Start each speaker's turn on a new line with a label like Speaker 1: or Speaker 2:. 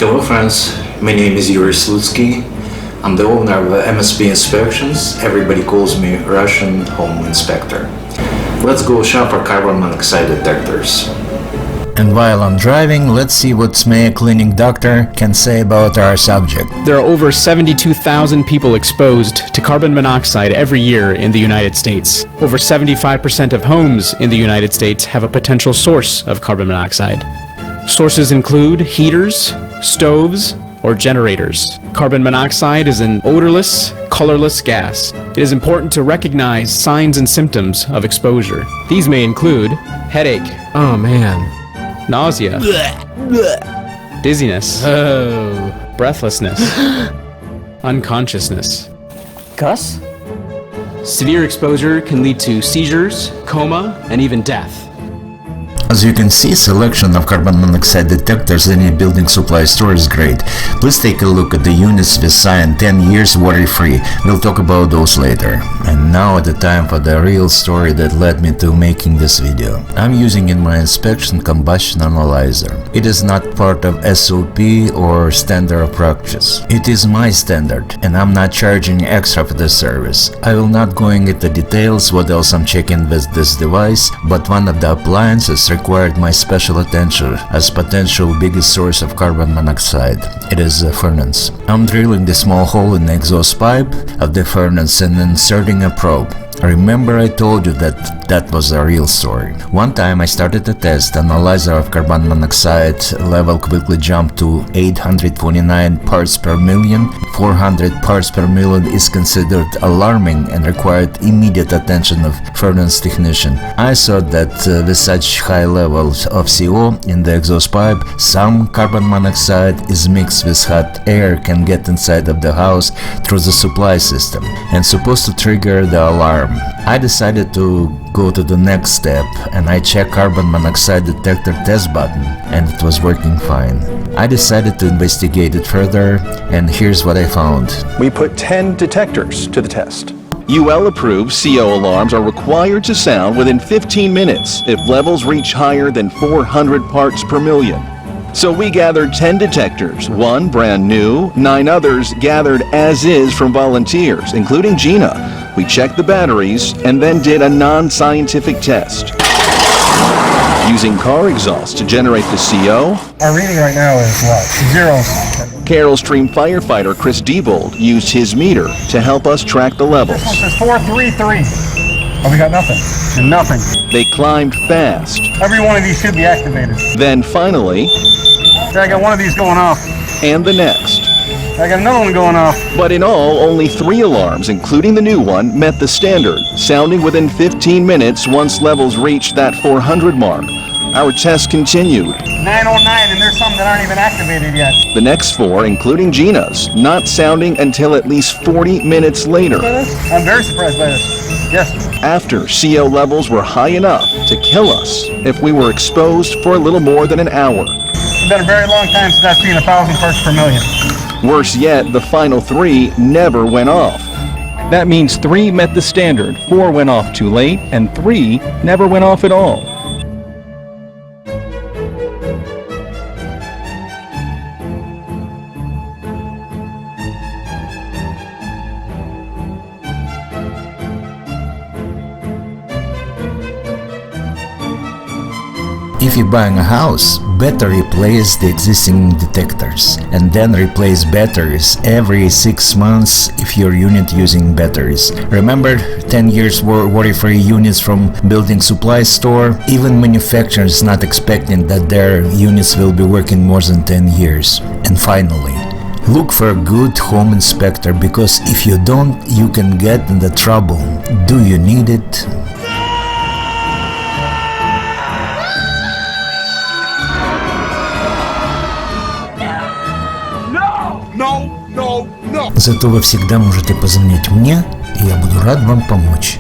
Speaker 1: Hello friends, my name is Yuri Slutsky. I'm the owner of MSP Inspections. Everybody calls me Russian Home Inspector. Let's go shop for carbon monoxide detectors.
Speaker 2: And while I'm driving, let's see what Zmea Cleaning Doctor can say about our subject.
Speaker 3: There are over 72,000 people exposed to carbon monoxide every year in the United States. Over 75% of homes in the United States have a potential source of carbon monoxide. Sources include heaters, stoves, or generators. Carbon monoxide is an odorless, colorless gas. It is important to recognize signs and symptoms of exposure. These may include headache, oh man, nausea, dizziness, breathlessness, unconsciousness.
Speaker 4: Gus?
Speaker 3: Severe exposure can lead to seizures, coma, and even death.
Speaker 2: As you can see, selection of carbon monoxide detectors in a building supply store is great. Please take a look at the units with sign 10 years worry-free. We'll talk about those later. And now at the time for the real story that led me to making this video. I'm using in my inspection combustion analyzer. It is not part of SOP or standard of practice. It is my standard, and I'm not charging extra for this service. I will not go into details what else I'm checking with this device, but one of the appliances required my special attention as potential biggest source of carbon monoxide. It is a furnace. I'm drilling the small hole in the exhaust pipe of the furnace and inserting a probe. Remember I told you that was a real story. One time I started a test, analyzer of carbon monoxide level quickly jumped to 829 parts per million. 400 parts per million is considered alarming and required immediate attention of furnace technician. I thought that with such high levels of CO in the exhaust pipe, some carbon monoxide is mixed with hot air can get inside of the house through the supply system and supposed to trigger the alarm. I decided to go to the next step and I checked carbon monoxide detector test button and it was working fine. I decided to investigate it further and here's what I found.
Speaker 5: We put 10 detectors to the test.
Speaker 6: UL-approved CO alarms are required to sound within 15 minutes if levels reach higher than 400 parts per million. So we gathered 10 detectors, 1 brand new, 9 others gathered as is from volunteers, including Gina. We checked the batteries and then did a non-scientific test. Using car exhaust to generate the CO,
Speaker 7: our reading right now is what? 0.
Speaker 6: Carroll Stream firefighter Chris Diebold used his meter to help us track the levels.
Speaker 7: This one says 433. Oh, we got nothing. And nothing.
Speaker 6: They climbed fast.
Speaker 7: Every one of these should be activated.
Speaker 6: Then finally,
Speaker 7: I got one of these going off.
Speaker 6: And the next.
Speaker 7: I got another one going off.
Speaker 6: But in all, only 3 alarms, including the new one, met the standard, sounding within 15 minutes once levels reached that 400 mark. Our test continued.
Speaker 7: 909, and there's some that aren't even activated yet.
Speaker 6: The next 4, including Gina's, not sounding until at least 40 minutes later.
Speaker 7: I'm very surprised by this. Yes.
Speaker 6: After CO levels were high enough to kill us if we were exposed for a little more than an hour.
Speaker 7: It's been a very long time since I've seen 1,000 parts per million.
Speaker 6: Worse yet, the final 3 never went off.
Speaker 5: That means 3 met the standard, 4 went off too late, and 3 never went off at all.
Speaker 2: If you're buying a house, better replace the existing detectors and then replace batteries every 6 months if your unit using batteries. Remember 10 years worry-free units from building supply store? Even manufacturers not expecting that their units will be working more than 10 years. And finally, look for a good home inspector because if you don't, you can get in the trouble. Do you need it? Зато вы всегда можете позвонить мне, и я буду рад вам помочь.